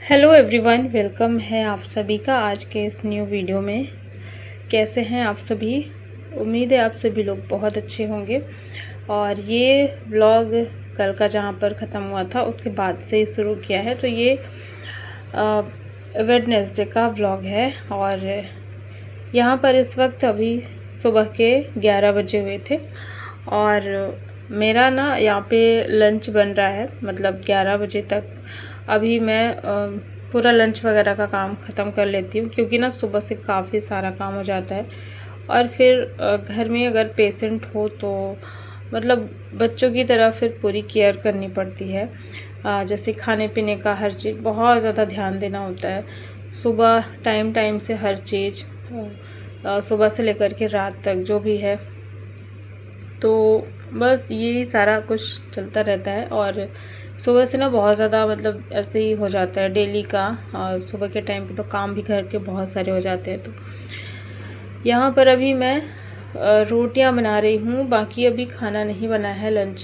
Hello everyone, welcome है आप सभी का आज के इस न्यू वीडियो में। कैसे हैं आप सभी? उम्मीद है आप सभी लोग बहुत अच्छे होंगे। और ये व्लॉग कल का जहाँ पर ख़त्म हुआ था उसके बाद से ही शुरू किया है। तो ये वेडनेसडे का व्लॉग है और यहाँ पर इस वक्त अभी सुबह के 11 बजे हुए थे और मेरा ना यहाँ पे लंच बन रहा है, मतलब 11 बजे तक अभी मैं पूरा लंच वगैरह का काम ख़त्म कर लेती हूँ, क्योंकि ना सुबह से काफ़ी सारा काम हो जाता है। और फिर घर में अगर पेशेंट हो तो मतलब बच्चों की तरह फिर पूरी केयर करनी पड़ती है। जैसे खाने पीने का हर चीज़ बहुत ज़्यादा ध्यान देना होता है। सुबह टाइम टाइम से हर चीज़, सुबह से लेकर के रात तक जो भी है, तो बस यही सारा कुछ चलता रहता है। और सुबह से ना बहुत ज़्यादा मतलब ऐसे ही हो जाता है डेली का। और सुबह के टाइम पे तो काम भी घर के बहुत सारे हो जाते हैं। तो यहाँ पर अभी मैं रोटियां बना रही हूँ, बाकी अभी खाना नहीं बना है लंच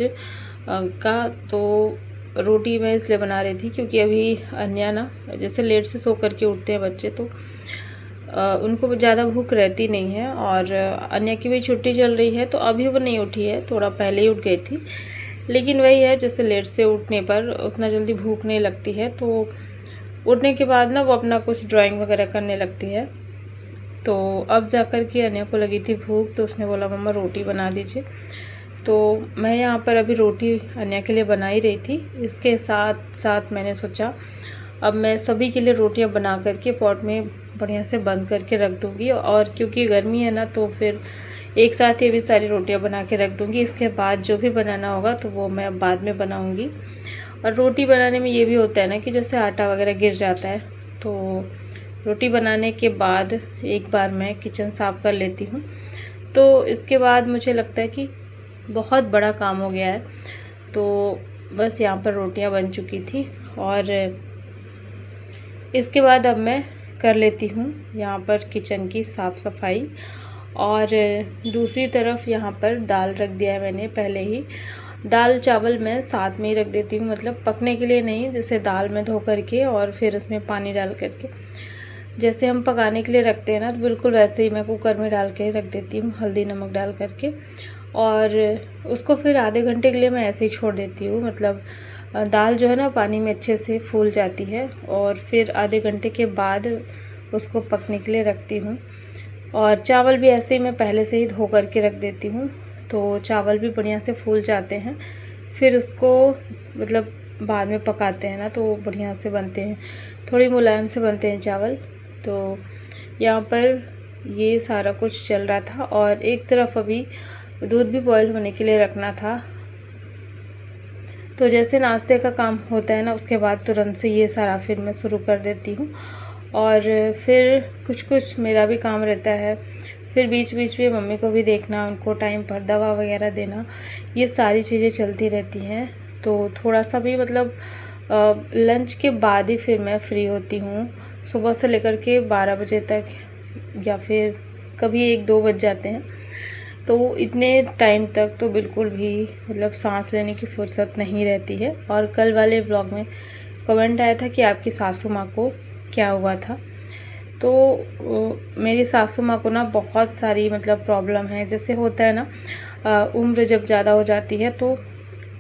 का। तो रोटी मैं इसलिए बना रही थी क्योंकि अभी अन्या ना जैसे लेट से सो करके उठते हैं बच्चे, तो उनको ज़्यादा भूख रहती नहीं है। और अन्या की भी छुट्टी चल रही है, तो अभी वो नहीं उठी है, थोड़ा पहले ही उठ गई थी। लेकिन वही है, जैसे लेट से उठने पर उतना जल्दी भूख नहीं लगती है। तो उठने के बाद ना वो अपना कुछ ड्राइंग वगैरह करने लगती है। तो अब जाकर के अन्या को लगी थी भूख, तो उसने बोला मम्मा रोटी बना दीजिए। तो मैं यहाँ पर अभी रोटी अन्या के लिए बना ही रही थी। इसके साथ साथ मैंने सोचा अब मैं सभी के लिए रोटियां बना करके पॉट में बढ़िया से बंद करके रख दूँगी। और क्योंकि गर्मी है ना, तो फिर एक साथ ये भी सारी रोटियां बना के रख दूँगी। इसके बाद जो भी बनाना होगा तो वो मैं बाद में बनाऊँगी। और रोटी बनाने में ये भी होता है ना कि जैसे आटा वगैरह गिर जाता है, तो रोटी बनाने के बाद एक बार मैं किचन साफ़ कर लेती हूँ। तो इसके बाद मुझे लगता है कि बहुत बड़ा काम हो गया है। तो बस यहाँ पर रोटियाँ बन चुकी थी और इसके बाद अब मैं कर लेती हूँ यहाँ पर किचन की साफ़ सफाई। और दूसरी तरफ यहाँ पर दाल रख दिया है मैंने पहले ही। दाल चावल मैं साथ में ही रख देती हूँ, मतलब पकने के लिए नहीं, जैसे दाल में धो करके और फिर उसमें पानी डाल करके जैसे हम पकाने के लिए रखते हैं ना, तो बिल्कुल वैसे ही मैं कुकर में डाल के रख देती हूँ, हल्दी नमक डाल करके। और उसको फिर आधे घंटे के लिए मैं ऐसे ही छोड़ देती हूँ। मतलब दाल जो है ना पानी में अच्छे से फूल जाती है और फिर आधे घंटे के बाद उसको पकने के लिए रखती हूँ। और चावल भी ऐसे ही मैं पहले से ही धो करके रख देती हूँ, तो चावल भी बढ़िया से फूल जाते हैं। फिर उसको मतलब बाद में पकाते हैं ना, तो बढ़िया से बनते हैं, थोड़ी मुलायम से बनते हैं चावल। तो यहाँ पर ये सारा कुछ चल रहा था और एक तरफ अभी दूध भी बॉईल होने के लिए रखना था। तो जैसे नाश्ते का काम होता है ना, उसके बाद तुरंत से ये सारा फिर मैं शुरू कर देती हूँ। और फिर कुछ कुछ मेरा भी काम रहता है, फिर बीच बीच में मम्मी को भी देखना, उनको टाइम पर दवा वगैरह देना, ये सारी चीज़ें चलती रहती हैं। तो थोड़ा सा भी मतलब लंच के बाद ही फिर मैं फ्री होती हूँ। सुबह से लेकर के 12 बजे तक या फिर कभी 1-2 बज जाते हैं, तो इतने टाइम तक तो बिल्कुल भी मतलब सांस लेने की फुर्सत नहीं रहती है। और कल वाले ब्लॉग में कमेंट आया था कि आपकी सासू माँ को क्या हुआ था। तो मेरी सासू माँ को ना बहुत सारी मतलब प्रॉब्लम है। जैसे होता है ना, उम्र जब ज़्यादा हो जाती है तो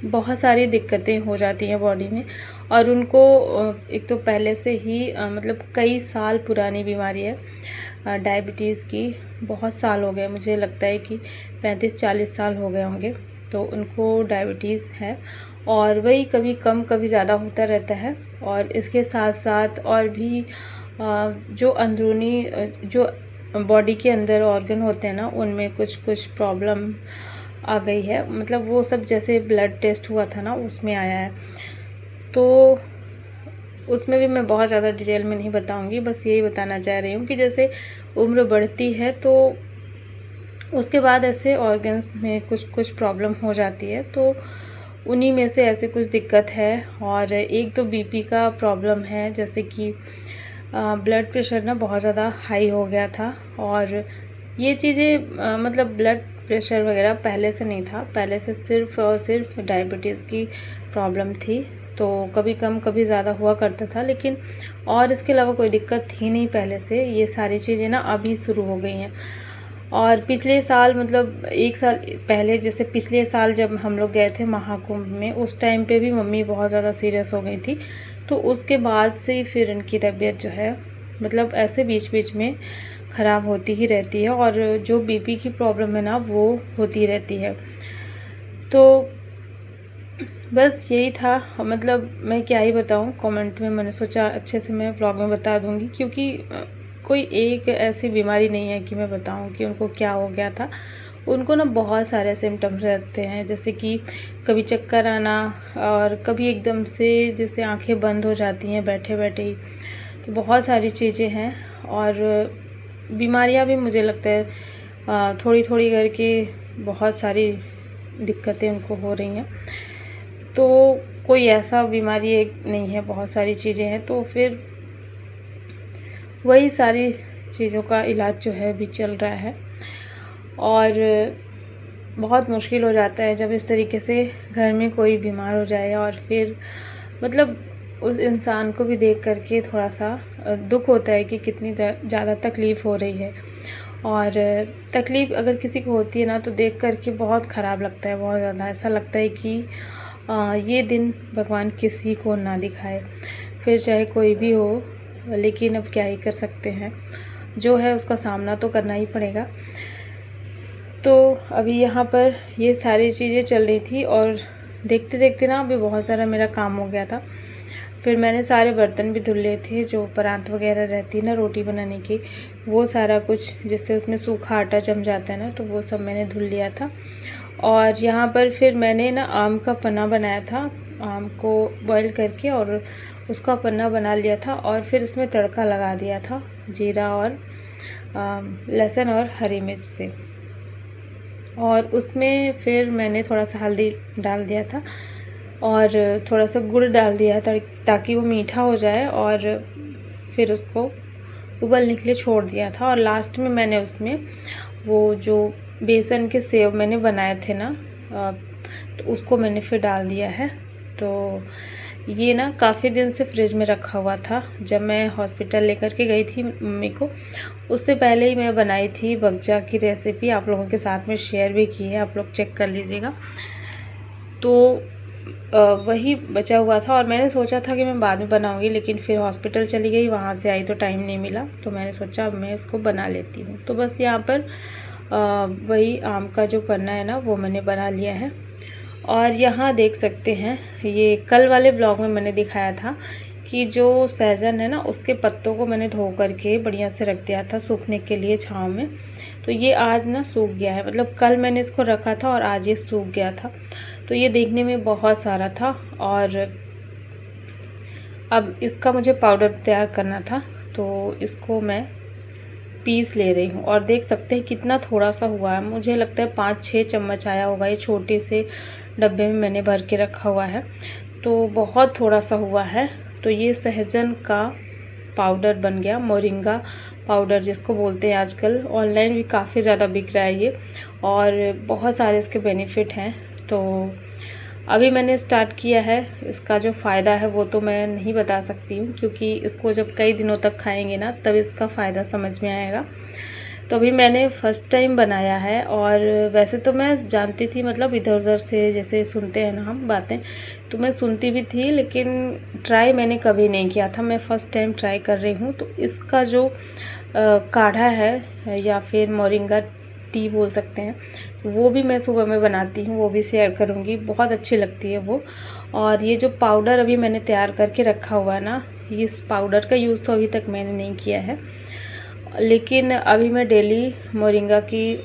बहुत सारी दिक्कतें हो जाती हैं बॉडी में। और उनको एक तो पहले से ही मतलब कई साल पुरानी बीमारी है डायबिटीज़ की। बहुत साल हो गए, मुझे लगता है कि 35-40 साल हो गए होंगे। तो उनको डायबिटीज़ है और वही कभी कम कभी ज़्यादा होता रहता है। और इसके साथ साथ और भी जो अंदरूनी जो बॉडी के अंदर ऑर्गन होते हैं ना, उनमें कुछ कुछ प्रॉब्लम आ गई है। मतलब वो सब जैसे ब्लड टेस्ट हुआ था ना, उसमें आया है। तो उसमें भी मैं बहुत ज़्यादा डिटेल में नहीं बताऊंगी, बस यही बताना चाह रही हूँ कि जैसे उम्र बढ़ती है तो उसके बाद ऐसे ऑर्गन्स में कुछ कुछ प्रॉब्लम हो जाती है। तो उन्हीं में से ऐसे कुछ दिक्कत है। और एक तो बीपी का प्रॉब्लम है, जैसे कि ब्लड प्रेशर ना बहुत ज़्यादा हाई हो गया था। और ये चीज़ें मतलब ब्लड प्रेशर वगैरह पहले से नहीं था, पहले से सिर्फ़ और सिर्फ डायबिटीज़ की प्रॉब्लम थी। तो कभी कम कभी ज़्यादा हुआ करता था, लेकिन और इसके अलावा कोई दिक्कत थी नहीं पहले से। ये सारी चीज़ें ना अभी शुरू हो गई हैं। और पिछले साल मतलब 1 साल पहले, जैसे पिछले साल जब हम लोग गए थे महाकुंभ में, उस टाइम पे भी मम्मी बहुत ज़्यादा सीरियस हो गई थी। तो उसके बाद से ही फिर इनकी तबीयत जो है मतलब ऐसे बीच बीच में ख़राब होती ही रहती है, और जो बीपी की प्रॉब्लम है ना वो होती रहती है। तो बस यही था, मतलब मैं क्या ही बताऊँ, कमेंट में मैंने सोचा अच्छे से मैं व्लॉग में बता दूँगी, क्योंकि कोई एक ऐसी बीमारी नहीं है कि मैं बताऊँ कि उनको क्या हो गया था। उनको ना बहुत सारे सिम्टम्स रहते हैं, जैसे कि कभी चक्कर आना, और कभी एकदम से जैसे आंखें बंद हो जाती हैं बैठे बैठे ही। तो बहुत सारी चीज़ें हैं, और बीमारियां भी मुझे लगता है थोड़ी थोड़ी करके बहुत सारी दिक्कतें उनको हो रही हैं। तो कोई ऐसा बीमारी एक नहीं है, बहुत सारी चीज़ें हैं। तो फिर वही सारी चीज़ों का इलाज जो है अभी चल रहा है, और बहुत मुश्किल हो जाता है जब इस तरीके से घर में कोई बीमार हो जाए, और फिर मतलब उस इंसान को भी देख करके थोड़ा सा दुख होता है कि कितनी ज़्यादा तकलीफ़ हो रही है। और तकलीफ़ अगर किसी को होती है ना, तो देख करके बहुत ख़राब लगता है, बहुत ज़्यादा ऐसा लगता है कि ये दिन भगवान किसी को ना दिखाए, फिर चाहे कोई भी हो। लेकिन अब क्या ही कर सकते हैं, जो है उसका सामना तो करना ही पड़ेगा। तो अभी यहाँ पर ये सारी चीज़ें चल रही थी, और देखते देखते ना अभी बहुत सारा मेरा काम हो गया था। फिर मैंने सारे बर्तन भी धुल लिए थे, जो परात वगैरह रहती है ना रोटी बनाने की, वो सारा कुछ, जिससे उसमें सूखा आटा जम जाता है ना, तो वो सब मैंने धुल लिया था। और यहाँ पर फिर मैंने ना आम का पन्ना बनाया था, आम को बॉईल करके और उसका पन्ना बना लिया था, और फिर उसमें तड़का लगा दिया था जीरा और लहसुन और हरी मिर्च से। और उसमें फिर मैंने थोड़ा सा हल्दी डाल दिया था, और थोड़ा सा गुड़ डाल दिया था ताकि वो मीठा हो जाए, और फिर उसको उबलने के लिए छोड़ दिया था। और लास्ट में मैंने उसमें वो जो बेसन के सेव मैंने बनाए थे ना, तो उसको मैंने फिर डाल दिया है। तो ये ना काफ़ी दिन से फ्रिज में रखा हुआ था, जब मैं हॉस्पिटल लेकर के गई थी मम्मी को, उससे पहले ही मैं बनाई थी बगजा की रेसिपी, आप लोगों के साथ में शेयर भी की है, आप लोग चेक कर लीजिएगा। तो वही बचा हुआ था, और मैंने सोचा था कि मैं बाद में बनाऊंगी, लेकिन फिर हॉस्पिटल चली गई, वहाँ से आई तो टाइम नहीं मिला, तो मैंने सोचा अब मैं इसको बना लेती हूँ। तो बस यहाँ पर वही आम का जो पन्ना है ना, वो मैंने बना लिया है। और यहाँ देख सकते हैं, ये कल वाले ब्लॉग में मैंने दिखाया था कि जो सहजन है ना, उसके पत्तों को मैंने धो करके बढ़िया से रख दिया था सूखने के लिए छाँव में। तो ये आज ना सूख गया है, मतलब कल मैंने इसको रखा था और आज ये सूख गया था। तो ये देखने में बहुत सारा था, और अब इसका मुझे पाउडर तैयार करना था, तो इसको मैं पीस ले रही हूँ। और देख सकते हैं कितना थोड़ा सा हुआ है, मुझे लगता है 5-6 चम्मच आया होगा। ये छोटे से डब्बे में मैंने भर के रखा हुआ है, तो बहुत थोड़ा सा हुआ है। तो ये सहजन का पाउडर बन गया, मोरिंगा पाउडर जिसको बोलते हैं। आजकल ऑनलाइन भी काफ़ी ज़्यादा बिक रहा है ये, और बहुत सारे इसके बेनिफिट हैं। तो अभी मैंने स्टार्ट किया है, इसका जो फ़ायदा है वो तो मैं नहीं बता सकती हूँ, क्योंकि इसको जब कई दिनों तक खाएंगे ना, तब इसका फ़ायदा समझ में आएगा। तो अभी मैंने फ़र्स्ट टाइम बनाया है, और वैसे तो मैं जानती थी, मतलब इधर उधर से जैसे सुनते हैं ना हम बातें, तो मैं सुनती भी थी, लेकिन ट्राई मैंने कभी नहीं किया था। मैं फ़र्स्ट टाइम ट्राई कर रही हूँ। तो इसका जो काढ़ा है, या फिर मोरिंगा टी बोल सकते हैं, वो भी मैं सुबह में बनाती हूँ, वो भी शेयर करूँगी, बहुत अच्छी लगती है वो। और ये जो पाउडर अभी मैंने तैयार करके रखा हुआ है ना, इस पाउडर का यूज़ तो अभी तक मैंने नहीं किया है, लेकिन अभी मैं डेली मोरिंगा की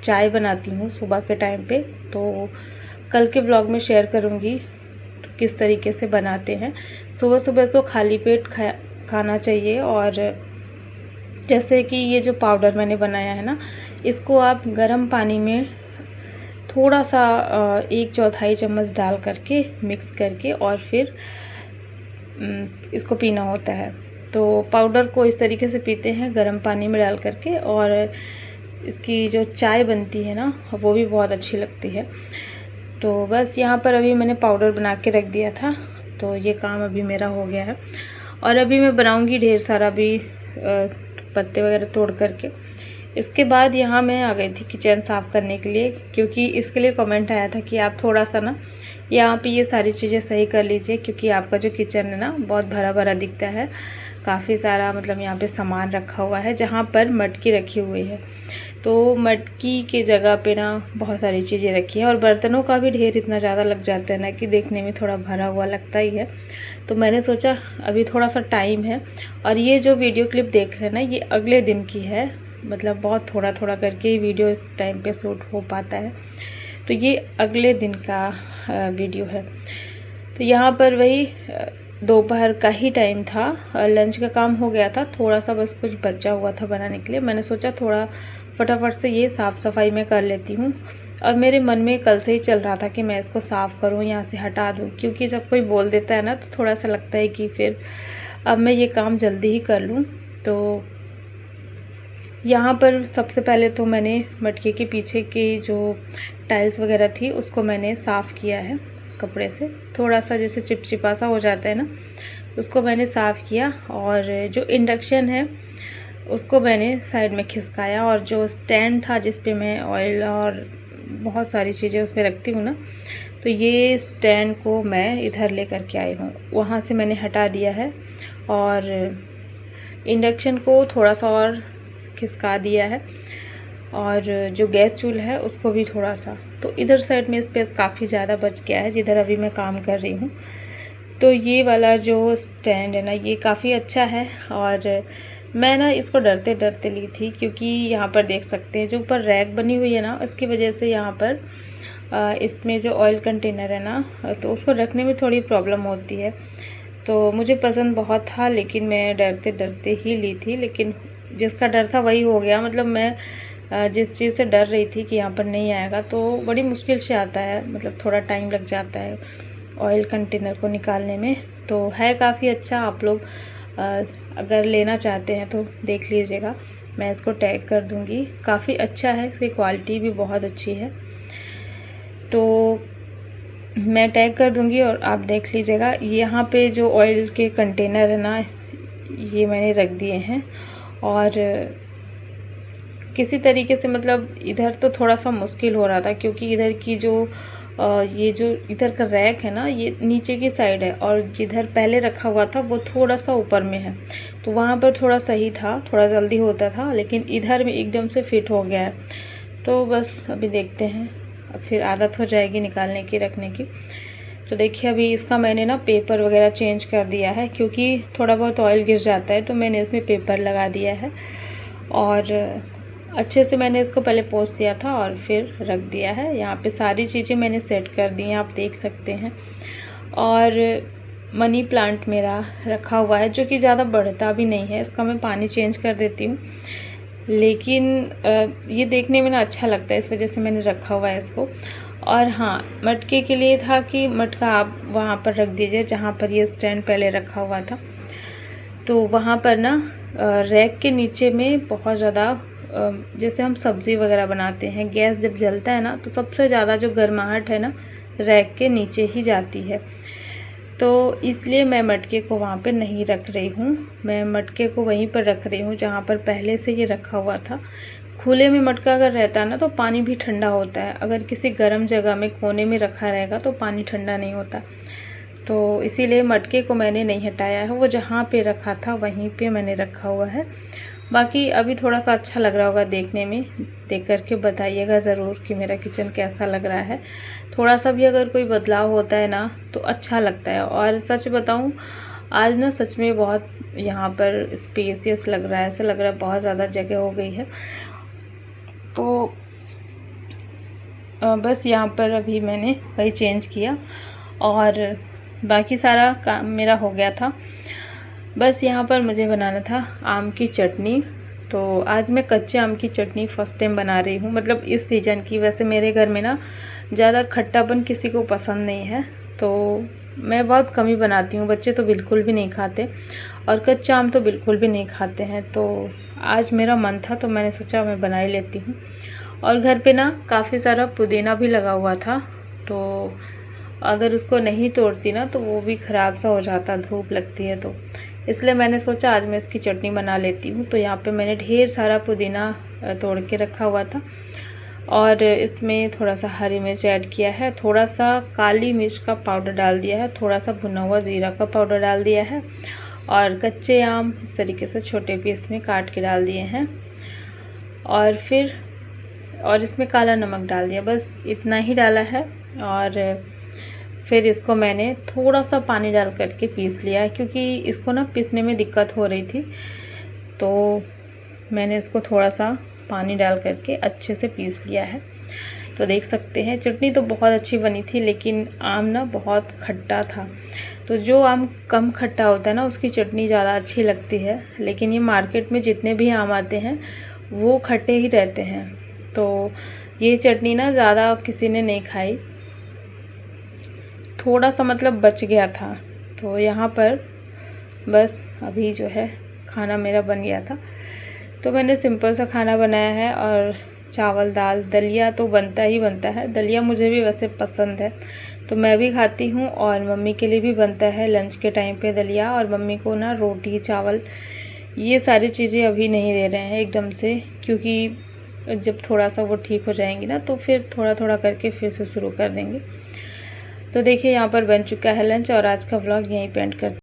चाय बनाती हूँ सुबह के टाइम पे। तो कल के ब्लॉग में शेयर करूँगी तो किस तरीके से बनाते हैं। सुबह सुबह सो खाली पेट खाना चाहिए। और जैसे कि ये जो पाउडर मैंने बनाया है ना, इसको आप गर्म पानी में थोड़ा सा 1/4 चम्मच डाल करके मिक्स करके, और फिर इसको पीना होता है। तो पाउडर को इस तरीके से पीते हैं गर्म पानी में डाल करके, और इसकी जो चाय बनती है ना, वो भी बहुत अच्छी लगती है। तो बस यहाँ पर अभी मैंने पाउडर बना के रख दिया था, तो ये काम अभी मेरा हो गया है और अभी मैं बनाऊंगी ढेर सारा भी पत्ते वगैरह तोड़ करके। इसके बाद यहाँ मैं आ गई थी किचन साफ़ करने के लिए, क्योंकि इसके लिए कमेंट आया था कि आप थोड़ा सा ना यहाँ पे ये सारी चीज़ें सही कर लीजिए, क्योंकि आपका जो किचन है ना बहुत भरा भरा दिखता है। काफ़ी सारा मतलब यहाँ पे सामान रखा हुआ है, जहाँ पर मटकी रखी हुई है तो मटकी के जगह पे ना बहुत सारी चीज़ें रखी हैं और बर्तनों का भी ढेर इतना ज़्यादा लग जाता है ना कि देखने में थोड़ा भरा हुआ लगता ही है। तो मैंने सोचा अभी थोड़ा सा टाइम है, और ये जो वीडियो क्लिप देख रहे हैं ना ये अगले दिन की है, मतलब बहुत थोड़ा थोड़ा करके ही वीडियो इस टाइम पे शूट हो पाता है। तो ये अगले दिन का वीडियो है। तो यहाँ पर वही दोपहर का ही टाइम था, लंच का काम हो गया था, थोड़ा सा बस कुछ बचा हुआ था बनाने के लिए। मैंने सोचा थोड़ा फटाफट से ये साफ़ सफाई मैं कर लेती हूँ, और मेरे मन में कल से ही चल रहा था कि मैं इसको साफ़ करूँ, यहाँ से हटा दूँ, क्योंकि जब कोई बोल देता है ना तो थोड़ा सा लगता है कि फिर अब मैं ये काम जल्दी ही कर लूँ। तो यहाँ पर सबसे पहले तो मैंने मटके के पीछे की जो टाइल्स वगैरह थी उसको मैंने साफ़ किया है कपड़े से, थोड़ा सा जैसे चिपचिपा सा हो जाता है ना, उसको मैंने साफ़ किया। और जो इंडक्शन है उसको मैंने साइड में खिसकाया, और जो स्टैंड था जिस पे मैं ऑयल और बहुत सारी चीज़ें उस पर रखती हूँ ना, तो ये स्टैंड को मैं इधर लेकर के आई हूँ, वहाँ से मैंने हटा दिया है। और इंडक्शन को थोड़ा सा और खिसका दिया है, और जो गैस चूल्हा है उसको भी थोड़ा सा, तो इधर साइड में स्पेस काफ़ी ज़्यादा बच गया है जिधर अभी मैं काम कर रही हूँ। तो ये वाला जो स्टैंड है ना ये काफ़ी अच्छा है, और मैं ना इसको डरते डरते ली थी, क्योंकि यहाँ पर देख सकते हैं जो ऊपर रैक बनी हुई है ना, उसकी वजह से यहाँ पर इसमें जो ऑयल कंटेनर है ना तो उसको रखने में थोड़ी प्रॉब्लम होती है। तो मुझे पसंद बहुत था, लेकिन मैं डरते डरते ही ली थी, लेकिन जिसका डर था वही हो गया। मतलब मैं जिस चीज़ से डर रही थी कि यहाँ पर नहीं आएगा, तो बड़ी मुश्किल से आता है, मतलब थोड़ा टाइम लग जाता है ऑयल कंटेनर को निकालने में। तो है काफ़ी अच्छा, आप लोग अगर लेना चाहते हैं तो देख लीजिएगा, मैं इसको टैग कर दूँगी। काफ़ी अच्छा है, इसकी क्वालिटी भी बहुत अच्छी है, तो मैं टैग कर दूँगी और आप देख लीजिएगा। यहाँ पे जो ऑयल के कंटेनर है ना ये मैंने रख दिए हैं, और किसी तरीके से मतलब इधर तो थोड़ा सा मुश्किल हो रहा था, क्योंकि इधर की जो ये जो इधर का रैक है ना ये नीचे की साइड है, और जिधर पहले रखा हुआ था वो थोड़ा सा ऊपर में है, तो वहाँ पर थोड़ा सही था, थोड़ा जल्दी होता था, लेकिन इधर में एकदम से फिट हो गया है। तो बस अभी देखते हैं, अब फिर आदत हो जाएगी निकालने की रखने की। तो देखिए अभी इसका मैंने ना पेपर वगैरह चेंज कर दिया है, क्योंकि थोड़ा बहुत ऑयल गिर जाता है, तो मैंने इसमें पेपर लगा दिया है, और अच्छे से मैंने इसको पहले पोंछ दिया था और फिर रख दिया है। यहाँ पे सारी चीज़ें मैंने सेट कर दी हैं, आप देख सकते हैं। और मनी प्लांट मेरा रखा हुआ है, जो कि ज़्यादा बढ़ता भी नहीं है, इसका मैं पानी चेंज कर देती हूँ, लेकिन ये देखने में ना अच्छा लगता है, इस वजह से मैंने रखा हुआ है इसको। और हाँ, मटके के लिए था कि मटका आप वहाँ पर रख दीजिए जहाँ पर ये स्टैंड पहले रखा हुआ था। तो वहाँ पर ना रैक के नीचे में बहुत ज़्यादा जैसे हम सब्ज़ी वगैरह बनाते हैं, गैस जब जलता है ना तो सबसे ज़्यादा जो गर्माहट है ना रैक के नीचे ही जाती है। तो इसलिए मैं मटके को वहाँ पे नहीं रख रही हूँ, मैं मटके को वहीं पर रख रही हूँ जहाँ पर पहले से ये रखा हुआ था। खुले में मटका अगर रहता है ना तो पानी भी ठंडा होता है, अगर किसी गर्म जगह में कोने में रखा रहेगा तो पानी ठंडा नहीं होता। तो इसीलिए मटके को मैंने नहीं हटाया है, वो जहाँ पे रखा था वहीं पे मैंने रखा हुआ है। बाकी अभी थोड़ा सा अच्छा लग रहा होगा देखने में, देख करके बताइएगा ज़रूर कि मेरा किचन कैसा लग रहा है। थोड़ा सा भी अगर कोई बदलाव होता है ना तो अच्छा लगता है। और सच बताऊं, आज ना सच में बहुत यहाँ पर स्पेसियस लग रहा है, ऐसा लग रहा है बहुत ज़्यादा जगह हो गई है। तो बस यहाँ पर अभी मैंने वही चेंज किया, और बाकी सारा काम मेरा हो गया था। बस यहाँ पर मुझे बनाना था आम की चटनी। तो आज मैं कच्चे आम की चटनी फ़र्स्ट टाइम बना रही हूँ, मतलब इस सीज़न की। वैसे मेरे घर में ना ज़्यादा खट्टापन किसी को पसंद नहीं है, तो मैं बहुत कम ही बनाती हूँ। बच्चे तो बिल्कुल भी नहीं खाते, और कच्चा आम तो बिल्कुल भी नहीं खाते हैं। तो आज मेरा मन था तो मैंने सोचा मैं बना ही लेती हूँ। और घर पे ना काफ़ी सारा पुदीना भी लगा हुआ था, तो अगर उसको नहीं तोड़ती ना तो वो भी ख़राब सा हो जाता, धूप लगती है तो। इसलिए मैंने सोचा आज मैं इसकी चटनी बना लेती हूँ। तो यहाँ पे मैंने ढेर सारा पुदीना तोड़ के रखा हुआ था और इसमें थोड़ा सा हरी मिर्च ऐड किया है, थोड़ा सा काली मिर्च का पाउडर डाल दिया है, थोड़ा सा भुना हुआ जीरा का पाउडर डाल दिया है और कच्चे आम इस तरीके से छोटे पीस में काट के डाल दिए हैं और इसमें काला नमक डाल दिया, बस इतना ही डाला है। और फिर इसको मैंने थोड़ा सा पानी डाल करके पीस लिया है, क्योंकि इसको ना पीसने में दिक्कत हो रही थी, तो मैंने इसको थोड़ा सा पानी डाल करके अच्छे से पीस लिया है। तो देख सकते हैं चटनी तो बहुत अच्छी बनी थी, लेकिन आम ना बहुत खट्टा था। तो जो आम कम खट्टा होता है ना उसकी चटनी ज़्यादा अच्छी लगती है, लेकिन ये मार्केट में जितने भी आम आते हैं वो खट्टे ही रहते हैं। तो ये चटनी ना ज़्यादा किसी ने नहीं खाई, थोड़ा सा मतलब बच गया था। तो यहाँ पर बस अभी जो है खाना मेरा बन गया था। तो मैंने सिंपल सा खाना बनाया है और चावल दाल, दलिया तो बनता ही बनता है। दलिया मुझे भी वैसे पसंद है तो मैं भी खाती हूँ और मम्मी के लिए भी बनता है लंच के टाइम पे दलिया। और मम्मी को ना रोटी चावल ये सारी चीज़ें अभी नहीं दे रहे हैं एकदम से, क्योंकि जब थोड़ा सा वो ठीक हो जाएंगी ना तो फिर थोड़ा थोड़ा करके फिर से शुरू कर देंगे। तो देखिए यहाँ पर बन चुका है लंच और आज का व्लॉग यहीं पे एंड करते हैं।